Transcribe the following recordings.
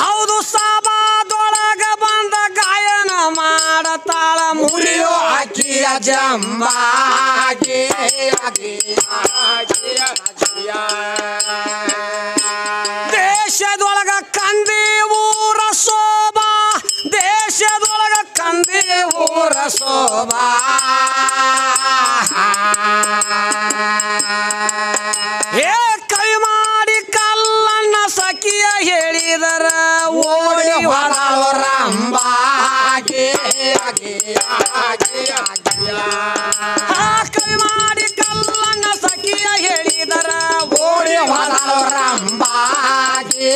ಹೌದು ಸಭಾದೊಳಗ ಬಂದ ಗಾಯನ ಮಾಡತಾಳ ಮುರಿಯೋ ಅಕ್ಕಿಯ ಜಂಬಾಗಿ ದೇಶದೊಳಗ ಕಂದಿ ಊರ ಶೋಭಾ ದೇಶದೊಳಗ ಕಂದಿ ಊರ ಶೋಭಾ ಏ ಕೈ ಮಾಡಿ ಕಲ್ಲನ್ನ ಸಖಿಯ ಹೇಳಿದರ ಓಡಿ ಹೊರಳು ರಂಬಾಗಿ ಕೈ ಮಾಡಿ ಕಲ್ಲನ್ನ ಸಖಿಯ ಹೇಳಿದರ ಓಡಿ ಹೊರಳು ರಂಬಾಗಿ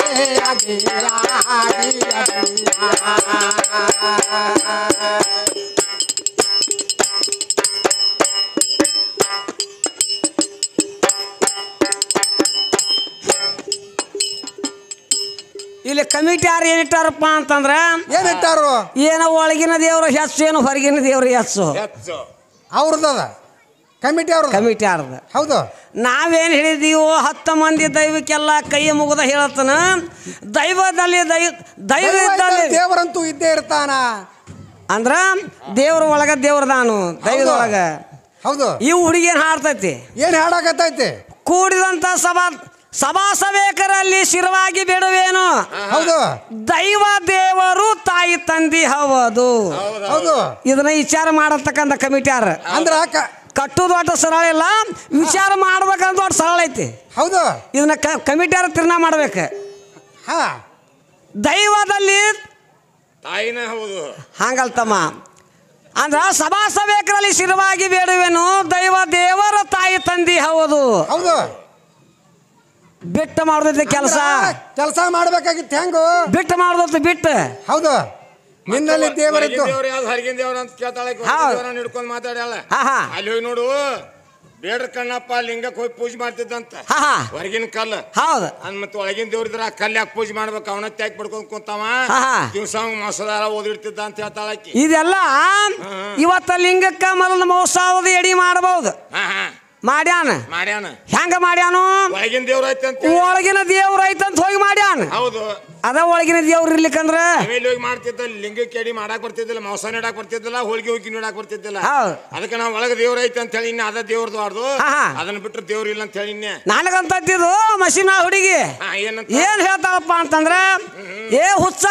ಇಲ್ಲಿ ಕಮಿಟಿ ಯಾರು ಏನಿಟ್ಟಾರಪ್ಪ ಅಂತಂದ್ರ ಏನಿಟ್ಟಾರು ಏನೋ ಒಳಗಿನ ದೇವ್ರ ಹೆಚ್ಚು ಏನೋ ಹೊರಗಿನ ದೇವ್ರ ಹೆಚ್ಚು ಅವ್ರದ್ದದ ಕಮಿಟಿ ಅವ್ರ ಕಮಿಟಿ ಯಾರ್ದ ಹೌದು ನಾವೇನು ಹೇಳಿದೀವೋ 10 ಮಂದಿ ದೈವಕ್ಕೆಲ್ಲ ಕೈ ಮುಗಿದ ಹೇಳತ್ತನ ದೈವದಲ್ಲಿ ದೈವದಲ್ಲಿ ದೇವರಂತೂ ಇದ್ದೇ ಇರ್ತಾನ ಅಂದ್ರ ದೇವ್ರ ಒಳಗ ದೇವ್ರದಾನು ದೈವದೊಳಗ ಹೌದು ಈ ಹುಡುಗಿ ಏನ್ ಹಾಡ್ತೈತಿ ಏನ್ ಹಾಡಾಕತ್ತೈತಿ ಕೂಡಿದಂತ ಸಭಾಸವೇಕರಲ್ಲಿ ಶಿರವಾಗಿ ಬಿಡುವೇನು ಹೌದು ದೈವ ದೇವರು ತಾಯಿ ತಂದಿ ಹೌದು ಹೌದು ಇದನ್ನ ವಿಚಾರ ಮಾಡತಕ್ಕಂಥ ಕಮಿಟಿಯಾರ ಅಂದ್ರ ಕಟ್ಟುದು ಒಟ್ಟು ಸರಳ ಇಲ್ಲ ವಿಚಾರ ಮಾಡ್ಬೇಕಂತ ಒಟ್ಟು ಸರಳ ಐತಿ ಹೌದು ಇದನ್ನ ಕಮಿಟಿಯಾರ ತೀರ್ಮಾನ ಮಾಡ್ಬೇಕು ಹಾ ದೈವದಲ್ಲಿ ತಾಯಿನ ಹೌದು ಹಂಗಲ್ತಮ್ಮ ಅಂದ್ರ ಸಭಾಸವೇಕರಲ್ಲಿ ಶಿರವಾಗಿ ಬೇಡುವೆನು ದೈವ ದೇವರ ತಾಯಿ ತಂದಿ ಹೌದು ಹೌದು ಬಿಟ್ಟು ಮಾಡೋದೈತಿ ಕೆಲಸ ಮಾಡ್ಬೇಕಾಗಿತ್ತು ಹೆಂಗು ಬಿಟ್ಟು ಮಾಡೋದೈತಿ ಬಿಟ್ಟು ಹೌದು ನಿನ್ನಲ್ಲಿ ದೇವರಿದ್ದು ದೇವ್ರ ಯಾವ್ದು ಹೊರಗಿನ ದೇವ್ರ ಅಂತ ಕೇಳ್ತಾಳೆ ಹಿಡ್ಕೊಂಡು ಮಾತಾಡ್ಯಾಳ ಅಲ್ಲಿ ಹೋಗಿ ನೋಡು ಬೇಡ್ರ ಕಣ್ಣಪ್ಪ ಲಿಂಗಕ್ಕೆ ಹೋಗಿ ಪೂಜೆ ಮಾಡ್ತಿದ್ದಂತ ಹೊರಗಿನ ಕಲ್ಲು ಹೌದು ಮತ್ತೆ ಒಳಗಿನ ದೇವ್ರ ಇದ್ರ ಆ ಕಲ್ಲು ಯಾಕೆ ಪೂಜೆ ಮಾಡ್ಬೇಕು ಅವನ ತ್ಯಾಕ್ ಪಡ್ಕೊಂಡ್ ಕುಂತಾವ ದಿವ್ಸ ಮೊಸದಾರ ಓದಿಡ್ತಿದ್ದ ಅಂತ ಹೇಳ್ತಾಳ ಇದೆಲ್ಲ ಇವತ್ತ ಲಿಂಗಕ್ಕ ಮೊದಲ ಮೋಸಾವದ ಎಡಿ ಮಾಡಬಹುದು ಮಾಡ್ಯಾನ ಹೆಂಗ ಮಾಡ್ಯಾನು ಒಳಗಿನ ದೇವ್ರ ಐತಂತ ಒಳಗಿನ ದೇವ್ರ ಐತಂತ ಹೋಗಿ ಮಾಡ್ಯಾನ ಹೌದು ಅದ ಒಳಗಿನ ದೇವ್ರ ಇರ್ಲಿಕ್ಕಂದ್ರ ಹೋಗಿ ಮಾಡ್ತಿದ್ದ ಲಿಂಗಕ್ಕೆ ಎಡಿ ಮಾಡಾಕ್ ಬರ್ತಿದ್ದಿಲ್ಲ ಮಾಂಸ ನೀಡಾಕ್ ಬರ್ತಿದ್ದಿಲ್ಲ ಹೋಳಿಗೆ ಹೋಗಿ ನೀಡಾಕ್ ಬರ್ತಿದ್ದಿಲ್ಲ ಅದಕ್ಕೆ ನಾವು ಒಳಗ ದೇವ್ರ ಐತೆ ಅಂತ ಹೇಳಿ ಇನ್ನ ಅದ ದೇವ್ರದ್ದು ಆಡ್ದು ಅದನ್ನ ಬಿಟ್ರೆ ದೇವ್ರ ಇಲ್ಲ ಅಂತ ಹೇಳಿ ನನಗಂತಿದ್ದು ಮಷಿನ ಹುಡುಗಿ ಏನ್ ಹೇಳ್ತಾಳಪ್ಪ ಅಂತಂದ್ರ ಏ ಹುಚ್ಚ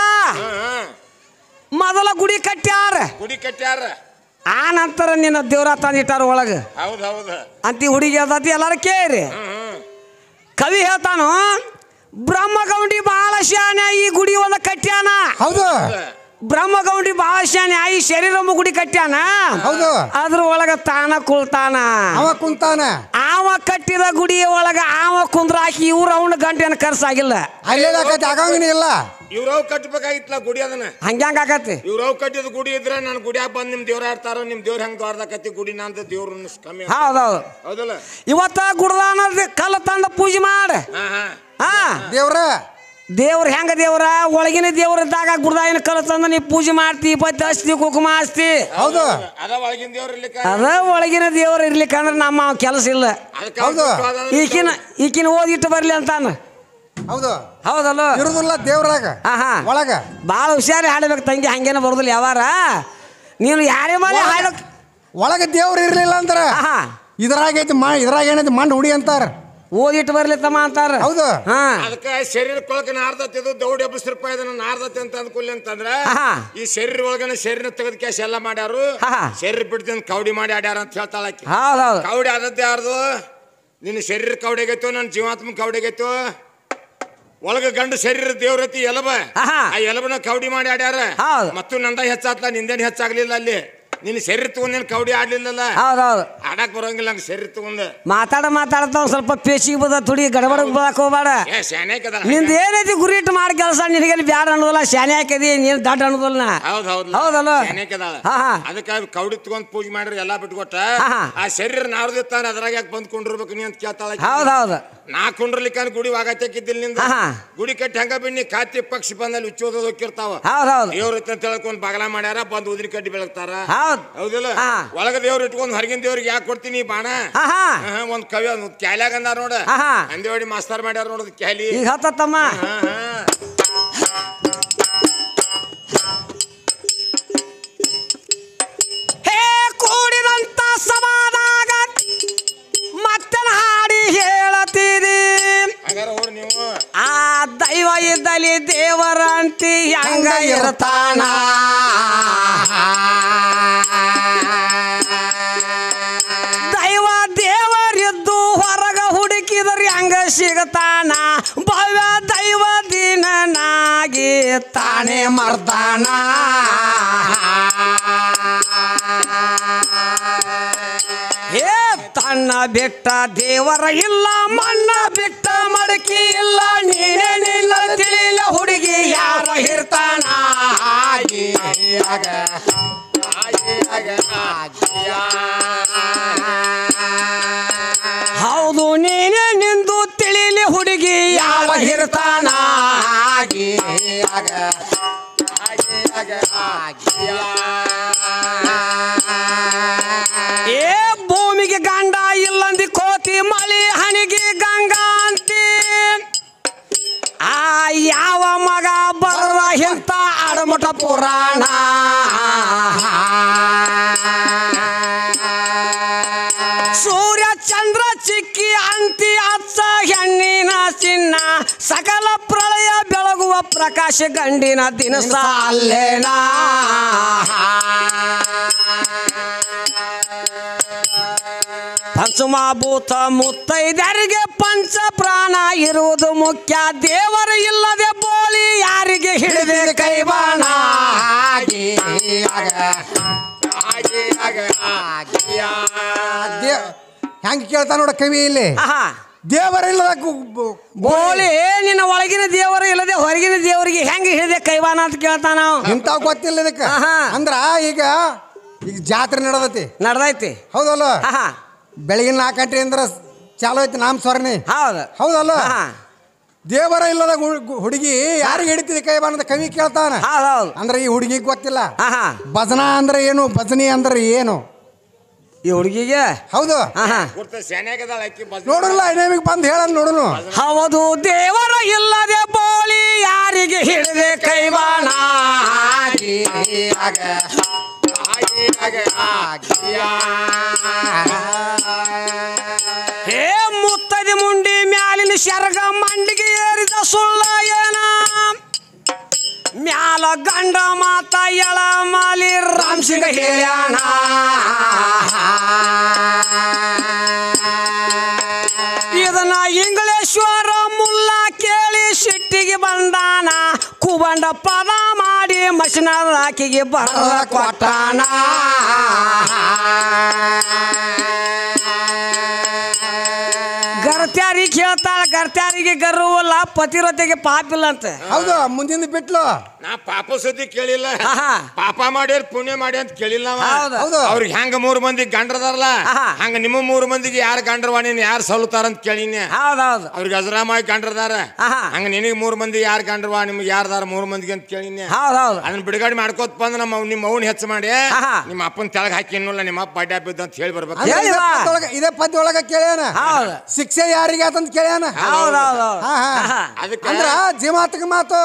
ಮೊದಲ ಗುಡಿ ಕಟ್ಟ್ಯಾರ ಆ ನಂತರ ನಿನ್ನ ದೇವ್ರ ತಂದಿಟ್ಟಾರ ಒಳಗ ಅಂತಿ ಹುಡುಗಿ ಹೇಳ್ತತಿ ಎಲ್ಲಾರು ಕೇಳ್ರಿ ಕವಿ ಹೇಳ್ತಾನು ಬ್ರಹ್ಮಗೌಂಡಿ ಬಹಳ ಶಾನೆ ಈ ಗುಡಿ ಒಂದ ಕಟ್ಟ್ಯಾನ ಹೌದು ಬ್ರಹ್ಮಗೌಂಡಿ ಬಹಳ ಶಾನೆ ಈ ಶರೀರ ಗುಡಿ ಕಟ್ಟ್ಯಾನ ಹೌದು ಅದ್ರ ಒಳಗ ತಾನ ಕುಳ್ತಾನ ಅವ ಕಟ್ಟಿದ ಗುಡಿ ಒಳಗ ಅವ ಕುಂದ್ರಾಕಿ ಇವ್ರ ಅವನ ಗಂಟೆನ ಖರ್ಚಾಗಿಲ್ಲ ಆಗಂಗಿಲ್ಲ ಇವ್ರವ್ ಕಟ್ಟಬೇಕಾಗಿತ್ತಲ್ಲ ಗುಡಿ ಅದನ್ನ ಹಂಗ್ಯಾಂಗ ಆಗತ್ತೆ ಇವ್ರವ್ ಕಟ್ಟಿದ ಗುಡಿ ಇದ್ರೆ ನಾನು ಗುಡಿಯಾಗ ಬಂದ್ ನಿಮ್ ದೇವ್ರ ಆಡ್ತಾರೋ ನಿಮ್ ದೇವ್ರ ಹೆಂಗ್ ದೊಡ್ಡದಾಕತಿ ಗುಡಿ ನಂತ ದೇವ್ರ ಕಮ್ಮಿ ಹೌದೌದು ಹೌದಲ್ಲ ಇವತ್ತ ಗುಡ್ದಾನ ಕಲ್ಲ ತಂದ ಪೂಜೆ ಮಾಡ ದೇವ್ರ ಹೆಂಗ ದೇವ್ರ ಒಳಗಿನ ದೇವ್ರ ಇದ್ದಾಗ ಗುಡ್ದಾಯಿನ ಕಲ್ಲ ತಂದ ನೀ ಪೂಜೆ ಮಾಡ್ತಿ ಪತ್ತಿ ಹಚ್ತಿ ಕುಕುಮ ಹಚ್ತಿ ಹೌದು ಅದ ಒಳಗಿನ ದೇವ್ರ ಇರ್ಲಿಕ್ಕ ಅದ ಒಳಗಿನ ದೇವ್ರ ಇರ್ಲಿಕ್ಕಂದ್ರ ನಮ್ಮ ಕೆಲಸ ಇಲ್ಲ ಈಕಿನ ಓದಿಟ್ಟು ಬರ್ಲಿ ಅಂತಾನ ಹೌದಲ್ಲ ಇರುದಿಲ್ಲ ದೇವ್ರಾಗ ಒಳಗ ಬಾಳ ಹುಷಾರಿ ಹಾಡಬೇಕು ತಂಗಿ ಹಂಗೇನ ಬರುದಿಲ್ಲ ಯಾವಾರ ನೀನು ಯಾರೇ ಮೇಲೆ ಹಾಡಕ್ ಒಳಗ ದೇವ್ರ ಇರ್ಲಿಲ್ಲ ಅಂತಾರ ಇದ್ರಾಗ ಏನೈತಿ ಮಂಡ್ ಹುಡಿ ಅಂತಾರ ಓದಿಟ್ಟು ಬರ್ಲಿ ತಮ್ಮ ಅಂತಾರ ಹೌದು ಅದಕ್ಕೆ ಶರೀರ ಕೊಳಕ ನಾರ್ದತಿ ದೌಡ್ ಎಬ್ಬಸ್ರಪ್ಪ ಇದನ್ನ ನಾರ್ದತಿ ಅಂತ ಅಂದ್ಕೊಲ್ಲಿ ಅಂತಂದ್ರ ಈ ಶರೀರ ಒಳಗನ ಶರೀರ ತೆಗೆದ ಕ್ಯಾಶ್ ಎಲ್ಲ ಮಾಡ್ಯಾರು ಶರೀರ ಬಿಡ್ತೀನಿ ಕೌಡಿ ಮಾಡಿ ಆಡ್ಯಾರ ಅಂತ ಹೇಳ್ತಾಳ ಕೌಡಿ ಆದದ್ದು ಯಾರ್ದು ನಿನ್ನ ಶರೀರ ಕೌಡಿಗೈತೋ ನನ್ನ ಜೀವಾತ್ಮ ಕೌಡಿಗೈತೋ ಒಳಗ ಗಂಡು ಶರೀರ ದೇವ್ರತಿ ಎಲಬ ಆ ಎಲಬನ ಕೌಡಿ ಮಾಡಿ ಆಡ್ಯಾರ ಮತ್ತು ನಂದ ಹೆಚ್ಚಾತ್ಲ ನಿಂದೇನು ಹೆಚ್ಚಾಗ್ಲಿಲ್ಲ ಅಲ್ಲಿ ನಿನ್ನ ಶರೀರ ತಗೊಂಡ್ ಕೌಡಿ ಆಡ್ಲಿಲ್ಲಲ್ಲ ಆಡಕ್ ಬರೋಂಗಿಲ್ಲ ನಂಗೆ ಶರೀರ ತಗೊಂಡ್ ಮಾತಾಡ್ತಾ ಒಂದ್ ಸ್ವಲ್ಪ ಪೇಶಿಗೆ ಬದ ತುಡಿ ಗಡಬಡ ಬದಕ್ ಹೋಗ್ಬೇಡ ನಿಂದ ಏನೈತಿ ಗುರಿ ಇಟ್ಟು ಮಾಡಿ ಕೆಲಸ ನಿನಗೆ ಬ್ಯಾಡ ಅನ್ನೋದಲ್ಲ ಶಾನೆ ಹಾಕದಿ ನೀನ್ ದಡ್ಡ ಅನ್ನೋದಲ್ಲ ಹೌದಲ್ಲ ಅದಕ್ಕೆ ಕೌಡಿ ತಗೊಂಡ್ ಪೂಜೆ ಮಾಡ್ರಿ ಎಲ್ಲಾ ಬಿಟ್ಕೊಟ್ಟ ಆ ಶರೀರ ನಾರ್ದಿತ್ತಾನ ಅದ್ರಾಗ ಯಾಕೆ ಬಂದ್ ಕೊಂಡಿರ್ಬೇಕು ನೀ ಅಂತ ಕೇಳ್ತಾಳ ಹೌದೌದು ನಾ ಕುಂಡ್ರಲಿಕ್ಕ ಗುಡಿ ವಾಗತ್ತಿದ್ದಿಲ್ಲ ನಿಂದ ಗುಡಿ ಕಟ್ಟಿ ಹಂಗ ಬಿಣ್ಣಿ ಕಾತಿ ಪಕ್ಷಿ ಬಂದಲ್ಲಿ ಉಚ್ಚೋದ ಹೋಗಿರ್ತಾವ ದೇವ್ರ ಅಂತ ಹೇಳ್ಕೊಂಡ್ ಬಗಲ ಮಾಡ್ಯಾರ ಬಂದ್ ಉದ್ರಿ ಕಡ್ಡಿ ಬೆಳಗ್ತಾರ ಹೌದಿಲ್ಲ ಒಳಗ ದೇವ್ರು ಇಟ್ಕೊಂಡು ಹೊರಗಿನ ದೇವ್ರಿಗೆ ಯಾಕೆ ಕೊಡ್ತೀನಿ ಬಾಣ ಒಂದ್ ಕವಿ ಕ್ಯಾಲ್ಯಾಗ ಅಂದಾರ ನೋಡ ಅಂದೇವಾಡಿ ಮಾಸ್ತರ್ ಮಾಡ್ಯಾರ ನೋಡದ್ ಕ್ಯಾಲಿ ಈಗ ಹತ್ತಮ್ಮ ಹೇ ಕೂಡಿದಂತ ಸಮಾದಾಗ ಮತ್ತೆ ಹಾಡಿ ಹೇಳತೀರಿ ನೀವು ಆ ದೈವ ಇದ್ದಲ್ಲಿ ದೇವರ ಅಂತಿ ಹೆಂಗ ಇರ್ತಾನ ದೈವ ದೇವರಿದ್ದು ಹೊರಗ ಹುಡುಕಿದ್ರಿ ಹಂಗ ಸಿಗತಾನ ಭವ್ಯ ದೈವ ದಿನನಾಗಿ ತಾನೇ ಮರ್ದಾನ ಏ ತನ್ನ ಬಿಟ್ಟ ದೇವರ ಇಲ್ಲ ಮಣ್ಣ ಬಿಟ್ಟ ಮಡಕಿ ಇಲ್ಲ ನೀನೇ ನಿಲ್ಲ ತಿಳಿಲ ಹುಡುಗಿ ಯಾರ ಇರ್ತಾನ ಹೌದು ನೀನೇ ನಿಂದು ತಿಳಿಲಿ ಹುಡುಗಿ ಯಾವ ಇರ್ತಾನ ಏ ಭೂಮಿಗೆ ಗಂಡ ಇಲ್ಲಂದಿ ಕೋತಿ ಮಳಿ ಹಣಿಗೆ ಗಂಗಾ ಅಂತಿ ಆ ಯಾವ ಮಗ ಬರ ಇಂತ ಅಡಮಟ ಪುರಾಣ ಸೂರ್ಯ ಚಂದ್ರ ಚಿಕ್ಕಿ ಅಂತಿ ಅಚ್ಚ ಹೆಣ್ಣಿನ ಚಿನ್ನ ಸಕಲ ಪ್ರಳಯ ಬೆಳಗುವ ಪ್ರಕಾಶ ಗಂಡಿನ ದಿನಸ ಅಲ್ಲೇನಾ ಪಂಚಮಭೂತ ಮುತ್ತೈದರಿಗೆ ಪಂಚ ಪ್ರಾಣ ಇರುವುದು ಮುಖ್ಯ ದೇವರು ಇಲ್ಲದೆ ಬೋಳಿ ಯಾರಿಗೆ ಹಿಡಿದೆ ಕೈವಾಣ ಹೆಂಗ್ ಕೇಳ್ತಾ ನೋಡ ಕವಿ ಇಲ್ಲಿ ದೇವರಿಲ್ಲ ಬೋಳಿ ನಿನ್ನ ಒಳಗಿನ ದೇವರು ಇಲ್ಲದೆ ಹೊರಗಿನ ದೇವರಿಗೆ ಹೆಂಗ್ ಹಿಡಿದೆ ಕೈವಾಣ ಅಂತ ಕೇಳ್ತಾನ ಇಂತ ಗೊತ್ತಿಲ್ಲ ಇದಕ್ಕೆ ಅಂದ್ರ ಈಗ ಜಾತ್ರೆ ನಡದೈತಿ ಹೌದಲ್ಲ ಬೆಳಗಿನ 4 ಗಂಟೆ ಅಂದ್ರ ಚಾಲು ಐತಿ ನಾಮ ಸ್ವರ್ಣಿ ಹೌದಲ್ಲ ದೇವರ ಇಲ್ಲದ ಹುಡುಗಿ ಯಾರಿಗೆ ಹಿಡಿತಿದೆ ಕೈವಾಣ ಅಂತ ಕವಿ ಕೇಳ್ತಾನ ಅಂದ್ರೆ ಈ ಹುಡುಗಿಗೆ ಗೊತ್ತಿಲ್ಲ ಭಜನಾ ಅಂದ್ರೆ ಏನು ಭಜನಿ ಅಂದ್ರೆ ಏನು ಈ ಹುಡುಗಿಗೆ ಹೌದು ನೋಡ್ರಲ್ಲ ನಿಮಗೆ ಬಂದು ಹೇಳ ನೋಡೋನು ಹೌದು ದೇವರ ಇಲ್ಲದೆ ಬೋಳಿ ಯಾರಿಗೆ ಹಿಡಿದೆ ಕೈವಾಣ ಹೇ ಮುತ್ತದಿ ಮುಂಡಿ ಮ್ಯಾಲಿನ ಶರ್ಗ ಮಂಡಿಗೆ ಏರಿದ ಸುಳ್ಳ ಏನ ಮ್ಯಾಲ ಗಂಡ ಮಾತ ಎಳ ಮಾಲಿ ರಾಮಸಿಂಗ ಹೇಳ್ಯಾಣ ಇದನ್ನ ಇಂಗ್ಲೇಶ್ವರ ಮುಲ್ಲ ಕೇಳಿ ಸಿಟ್ಟಿಗೆ ಬಂದಾನ ಕುಬಂಡ ಪದ ಮಾಡಿ ಮಷಿನ ರಾಕಿಗೆ ಬರ ಕೊಟ್ಟಾನ ಗರ್ತ್ಯಾರಿಗೆ ಹೇಳ್ತಾಳ ಗರ್ತ್ಯಾರಿಗೆ ಗರ್ವಲ್ಲ ಪತಿರತೆಗೆ ಪಾಪಿಲ್ಲ ಅಂತ ಹೌದು ಮುಂದಿನ ಬಿಟ್ಲು ನಾ ಪಾಪ ಸುದ್ದಿ ಕೇಳಿಲ್ಲ ಪಾಪ ಮಾಡ್ಯಾರ ಪುಣ್ಯ ಮಾಡಿ ಅಂತ ಕೇಳಿಲ್ಲ ಅವ್ರಿಗೆ ಹೆಂಗ 3 ಮಂದಿ ಗಂಡ್ರದಾರಲ್ಲ ಹಂಗ ನಿಮ್ಮ 3 ಮಂದಿಗೆ ಯಾರು ಗಂಡ್ರವಾಣಿ ಯಾರು ಸಲ್ಲುತ್ತಾರ ಅಂತ ಕೇಳಿನಿ ಅವ್ರಿಗೆ ಅಜರಾಮಾಯಿ ಗಂಡ್ರದಾರ ಹಂಗ ನಿನಗೆ 3 ಮಂದಿ ಯಾರು ಗಂಡ್ರವಾ ನಿಮ್ಗೆ ಯಾರ್ದಾರ 3 ಮಂದಿಗೆ ಅಂತ ಕೇಳಿನಿ ಅದನ್ನ ಬಿಡುಗಡೆ ಮಾಡ್ಕೋತ ಬಂದ ನಿಮ್ಮ ಅವ್ನ ಹೆಚ್ಚು ಮಾಡಿ ನಿಮ್ಮ ಅಪ್ಪನ ತೆಳಗ್ ಹಾಕಿ ಇನ್ನಲ್ಲ ನಿಮ್ಮ ಅಪ್ಪ ಬಡ್ಡೆ ಬಿದ್ದ ಅಂತ ಹೇಳಿ ಬರ್ಬೇಕು ಇದೇ ಪದ್ಯ ಒಳಗ ಕೇಳ್ಯಾನ ಶಿಕ್ಷೆ ಯಾರಿಗೆ ಆತಂತ ಕೇಳ್ಯಾನ ಅಂದ್ರ ಜೀಮಾತಕ ಮಾತು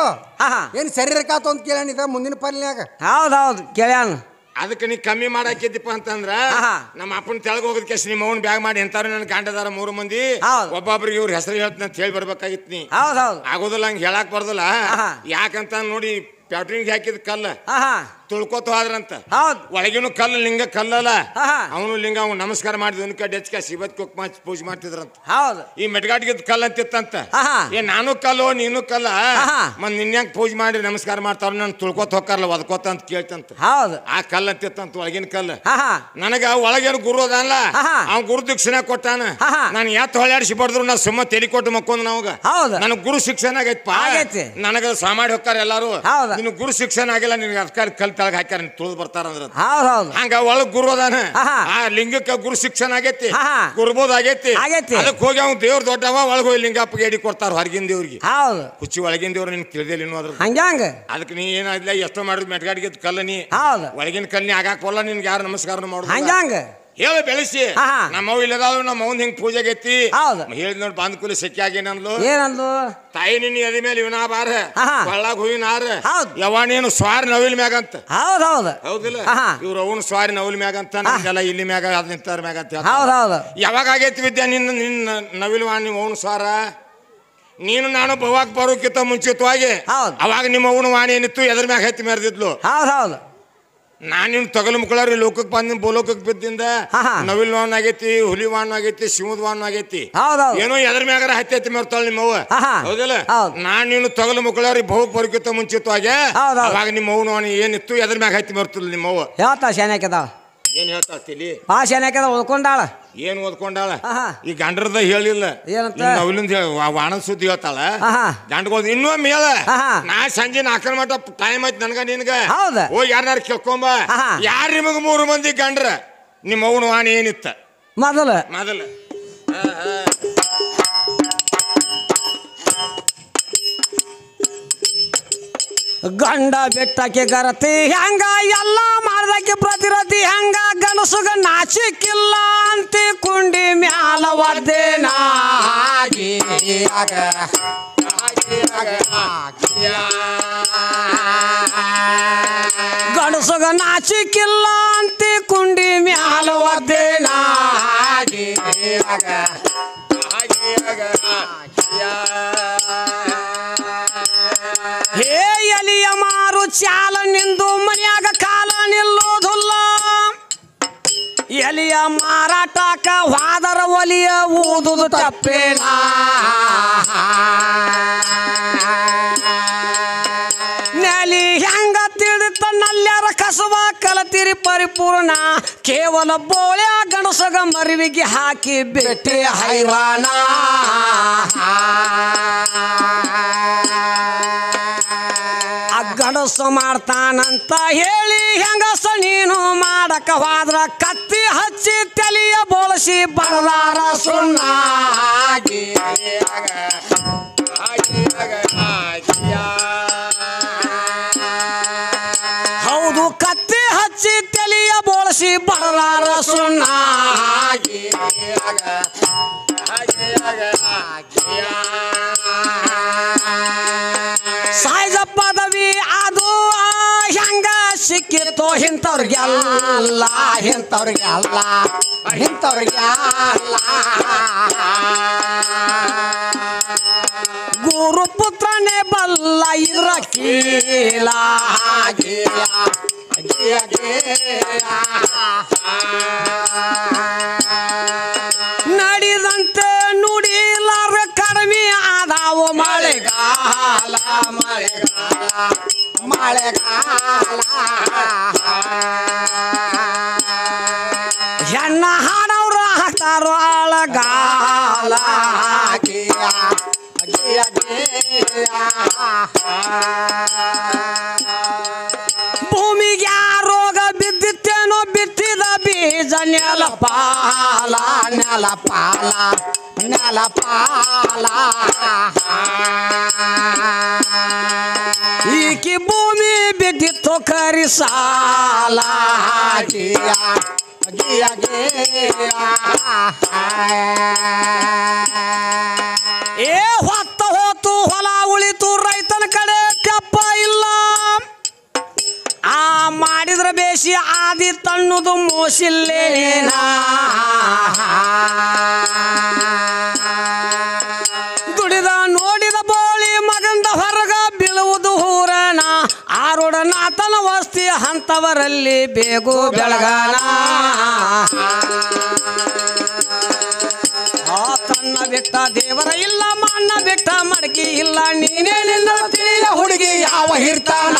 ಏನ್ ಶರೀರಕ್ಕೆ ಆತು ಅಂತ ಕೇಳ್ಯಾನ ಮುಂದಿನ ಪಲ್ಯಾಗ ಹೌದೌದು ಕೇಳ್ಯಾನ ಅದಕ್ಕೆ ನೀ ಕಮ್ಮಿ ಮಾಡಾಕಿದ್ದೀಪ ಅಂತಂದ್ರ ನಮ್ಮ ಅಪ್ಪನ ತೆಳಗ್ ಹೋಗೋದಕ್ಕೆ ನಿಮ್ಮ ಅವ್ನ ಬ್ಯಾಗ್ ಮಾಡಿ ಎಂತಾರು ನನ್ ಗಂಡದಾರ 3 ಮಂದಿ ಒಬ್ಬೊಬ್ರಿಗೆ ಇವ್ರ ಹೆಸರು ಹೇಳ್ತೀನಿ ಅಂತ ಹೇಳಿ ಬರ್ಬೇಕಾಗಿತ್ತು ನೀ ಆಗೋದಿಲ್ಲ ಹಂಗ ಹೇಳಾಕ್ ಬರ್ದಲ್ಲ ಯಾಕಂತ ನೋಡಿ ಪ್ಯಾಟ್ರಿಂಗ್ ಹಾಕಿದ ಕಲ್ಲ ತುಳ್ಕೋತ ಹೋದ್ರಂತ ಒಳಗಿನ ಕಲ್ಲು ಲಿಂಗ ಕಲ್ಲಲ್ಲ ಅವನು ಲಿಂಗ ಅವ್ನು ನಮಸ್ಕಾರ ಮಾಡಿದ ಡೆಚ್ಕ ಶಿವತ್ ಕುಕ್ಮ ಪೂಜೆ ಮಾಡ್ತಿದ್ರಂತ ಈ ಮೆಟ್ಗಾಟಿಗಿದ್ ಕಲ್ಲ ಅಂತಿತ್ತಂತ ಏ ನಾನು ಕಲ್ಲು ನೀನು ಕಲ್ಲ ಮತ್ ನಿನ್ಯಾಂಗ ಪೂಜೆ ಮಾಡಿ ನಮಸ್ಕಾರ ಮಾಡ್ತಾರ ನಾನು ತುಳ್ಕೋತ ಹೋಗ್ತಾರಲ್ಲ ಒದ್ಕೋತ ಅಂತ ಕೇಳ್ತಂತ ಆ ಕಲ್ಲ ಅಂತಿತ್ತಂತ ಒಳಗಿನ ಕಲ್ಲ ನನಗ ಒಳಗೇನು ಗುರು ಅದಲ್ಲ ಅವ್ನ ಗುರು ದೀಕ್ಷಣೆ ಕೊಟ್ಟಾನ ನಾನು ಯಾತ್ ಹೊಳ್ಯಾಡಿಸಿ ಬಡ್ದ್ರು ನಾ ಸುಮ್ಮ ತೆಲಿ ಕೊಟ್ಟು ಮಕ್ಕೊಂಡ್ ನಾವಾಗ ನನಗ್ ಗುರು ಶಿಕ್ಷಣ ಆಗೈತಪ್ಪ ನನಗ ಸಾಮಾಡಿ ಹೋಗ್ತಾರ ಎಲ್ಲಾರು ನಿನ್ ಗುರು ಶಿಕ್ಷಣ ಆಗಿಲ್ಲ ನಿನ್ಗೆ ಅದ್ಕಾರ ಕಲ್ತಿ ತೆಳಗ್ ಹಾಕ್ಯಾರ ತುಳಿದು ಬರ್ತಾರಂದ್ರ ಹೌದೌದು ಹಂಗ ಒಳಗ್ ಗುರು ಅದಾನ ಆ ಲಿಂಗಕ್ಕ ಗುರು ಶಿಕ್ಷಣ ಆಗೈತಿ ಗುರುಬೋದ್ ಆಗೈತಿ ಅದಕ್ಕೆ ಹೋಗಿ ಅವ್ನು ದೇವ್ರ ದೊಡ್ಡವ ಒಳಗ್ ಹೋಗಿ ಲಿಂಗಪ್ಪಗೆ ಎಡಿ ಕೊಡ್ತಾರ ಹೊರಗಿನ ದೇವ್ರಿಗೆ ಹೌದು ಹುಚ್ಚಿ ಒಳಗಿನ ದೇವ್ರ ನಿನ್ ತಿಳಿದಿಲ್ಲ ಇನ್ನೂ ಅದ್ರ ಹಂಗ ಅದಕ್ಕೆ ನೀ ಏನಾದ್ಲ ಎಷ್ಟೋ ಮಾಡಿದ್ ಮೆಟ್ಗಾಡಿಗೆ ಕಲ್ಲ ನೀ ಒಳಗಿನ ಕಲ್ ನೀ ಆಗಾಕ್ ಬರಲ್ಲ ನಿನ್ಗೆ ಯಾರು ನಮಸ್ಕಾರ ಮಾಡುದು ಹಂಗ ಹೇಳಿ ಬೆಳೆಸಿ ನಮ್ಮವ್ ಇಲ್ಲದಾಳು ನಮ್ಮ ಅವ್ನ ಹಿಂಗ್ ಪೂಜೆಗೆ ಎತ್ತಿ ಹೇಳಿದ್ ನೋಡಿ ಬಂದ್ ಕೂಲಿ ಸೆಕೆ ಆಗೇನಂದ್ಲು ಏನಂದ್ಲು ತಾಯಿ ನಿನ್ನ ಎದಿ ಮೇಲೆ ಇವನ ಬಾರ ಒಳ್ಳಾಗ ಹೂವಿನಾರ ಯಾವನೇನು ಸ್ವಾರಿ ನವಿಲ್ ಮ್ಯಾಗ ಅಂತ ಹೌದೌದು ಹೌದಿಲ್ಲ ಇವ್ರು ಅವನು ಸ್ವಾರಿ ನವಿಲ್ ಮ್ಯಾಗ ಅಂತ ನಮ್ಗೆಲ್ಲ ಇಲ್ಲಿ ಮ್ಯಾಗ ಅದ್ ನಿಂತಾರ ಮ್ಯಾಗ ಅಂತ ಯಾವಾಗ ಆಗೈತಿ ವಿದ್ಯಾ ನಿನ್ನ ನವಿಲ್ ನೀವು ಅವನು ಸ್ವಾರ ನೀನು ನಾನು ಬವಾಕ್ ಬರೋಕ್ಕಿಂತ ಮುಂಚಿತವಾಗಿ ಅವಾಗ ನಿಮ್ಮ ಅವನು ವಾಣಿ ಏನಿತ್ತು ಎದ್ರ ಮ್ಯಾಗ ಹತ್ತಿ ಮೆರೆದಿದ್ಲು ನಾನು ನಿನ್ ತಗಲು ಮುಕ್ಕಳಾರಿ ಲೋಕಕ್ಕೆ ಬಂದ ಬೋಲೋಕಕ್ಕೆ ಬಿದ್ದಿಂದ ನವಿಲ್ ವಾಹನ ಆಗೈತಿ ಹುಲಿ ವಾಹನ ಆಗೈತಿ ಸಿಂಹದ ವಾಹನ ಆಗೈತಿ ಏನೋ ಎದ್ರ ಮ್ಯಾಗಾರ ಹತ್ತಿ ಮೆರ್ತಾಳ ನಿಮ್ಮವ್ವ ಹೌದಲ್ಲ ನಾನ್ ನೀನು ತಗಲು ಮುಕ್ಕಳಾರಿ ಬಹುಕ್ ಬರೋಕ್ಕಿಂತ ಮುಂಚಿತವಾಗಿ ಅವಾಗ ನಿಮ್ಮ ಅವನು ವಾಣಿ ಏನಿತ್ತು ಎದ್ರ ಮ್ಯಾಗ ಹತ್ತಿ ಮೆರ್ತಿಲ್ಲ ನಿಮ್ಮವ್ವ ಹೇಳ್ತಾ ಶಾನ್ಯಾಕದ ಏನ್ ಹೇಳ್ತಾಸ್ತಿಲಿ ಶಾನ್ಯಾಕದ ಓದ್ಕೊಂಡಾಳ ಏನ್ ಓದ್ಕೊಂಡಾಳ ಈ ಗಂಡ್ರದ ಹೇಳಿಲ್ಲ ನವಿಲಿಂದ ವಾಣದ ಸುದ್ದಿ ಹೇಳ್ತಾಳ ಗಂಡ್ಗೋದ್ ಇನ್ನೊಮ್ಮೆ ಹೇಳ ನಾ ಸಂಜೆ 4 ಮಟ ಟೈಮ್ ಆಯ್ತು ನನ್ಗ ನಿನ್ಗ ಹೋಗಿ ಯಾರನ್ನಾರು ಕೇಳ್ಕೊಂಬ ಯಾರ ನಿಮಗ 3 ಮಂದಿ ಗಂಡ್ರ ನಿಮ್ಮ ಅವನ ವಾಣಿ ಏನಿತ್ತ ಮೊದಲ ಗಂಡ ಬೆಟ್ಟಕ್ಕೆ ಗರತಿ ಹೆಂಗ ಎಲ್ಲ ಮಾಡ್ದಕ್ಕೆ ಪ್ರತಿರತಿ ಹೆಂಗ ಗನಸುಗ ನಾಚಿಕಿಲ್ಲ ಅಂತಿ ಕುಂಡಿ ಮ್ಯಾಲ ಒದ್ದೇನಾಗಿ ಗಣಸುಗ ನಾಚಿಕಿಲ್ಲ ಅಂತಿ ಕುಂಡಿ ಮ್ಯಾಲ ಒದ್ದೇನಾಗಿ ಹೇ ಎಲಿಯ ಮಾರು ಚಾಲ ನಿಂದು ಮನ್ಯಾಗ ಕಾಲ ನಿಲ್ಲೋದಿಲ್ಲ ಎಲಿಯ ಮಾರಾಟಕ ವಾದರ ಒಲಿಯ ಊದುದು ತಪ್ಪೇನ ನೆಲಿ ಹೆಂಗ ತಿಳಿತ ನಲ್ಯಾರ ಕಸವ ಕಲತಿರಿ ಪರಿಪೂರ್ಣ ಕೇವಲ ಬೋಳ್ಯ ಗಣಸಗ ಮರಿವಿಗೆ ಹಾಕಿ ಬೆಟ್ಟೆ ಹೈರಾಣ ಗಡಸು ಮಾಡ್ತಾನಂತ ಹೇಳಿ ಹೆಂಗಸ ನೀನು ಮಾಡಕ ಹೋದ್ರ ಕತ್ತಿ ಹಚ್ಚಿ ತಲೆಯ ಬೋಳಸಿ ಬರದಾರ ಸುಣ್ಣ ಹೌದು ಕತ್ತಿ ಹಚ್ಚಿ ತಲೆಯ ಬೋಳಸಿ ಬರದಾರ ಸುಣ್ಣ ಸಾಯ್ಜ ಪದವಿ ಅದು ಹೆಂಗ ಸಿಕ್ಕಿತ್ತು ಇಂಥವ್ರಿಗೆಲ್ಲ ಗುರು ಪುತ್ರನೇ ಬಲ್ಲ ಇದ್ರ ಕೀಲ ನಡೆದಂತೆ ನುಡಿಲಾರ ಕಡಿಮೆ ಆದಾವು ಮಳೆಗಾಲ ಹೆಣ್ಣ ಹಾಡವ್ರು ಹಾಕ್ತಾರೋ ಅಳಗಾಲ ಭೂಮಿಗೆ ರೋಗ ಬಿದ್ದಿತ್ತೇನೋ ಬಿತ್ತಿದ ಬೀಜ ನೆಲ ಪಾಲ ಈಕಿ ಭೂಮಿ ಬಿದ್ದಿತ್ತು ಕರಿಸಾಲ ಏ ಹೊತ್ತ ಹೋತು ಹೊಲ ಉಳಿತು ರೈತನ ಕಡೆ ತೆಪ್ಪ ಇಲ್ಲ ಆ ಮಾಡಿದ್ರ ಬೇಸಿ ಆದಿ ತನ್ನುದು ಮೋಸಿಲ್ಲೇನ ದುಡಿದ ನೋಡಿದ ಬೋಳಿ ಮಗಂದ ಹೊರಗ ಬೀಳುವುದು ಹೂರಣ ಆರುಡನಾಥನ ವಸ್ತಿ ಅಂತವರಲ್ಲಿ ಬೇಗು ಬೆಳಗಾನ ತನ್ನ ಬಿಟ್ಟ ದೇವರ ಇಲ್ಲ ಮಣ್ಣ ಬಿಟ್ಟ ಮಡಕಿ ಇಲ್ಲ ನೀನೇನಿಂದ ತಿಳಿಯ ಹುಡುಗಿ ಯಾವ ಹಿರ್ತಾನ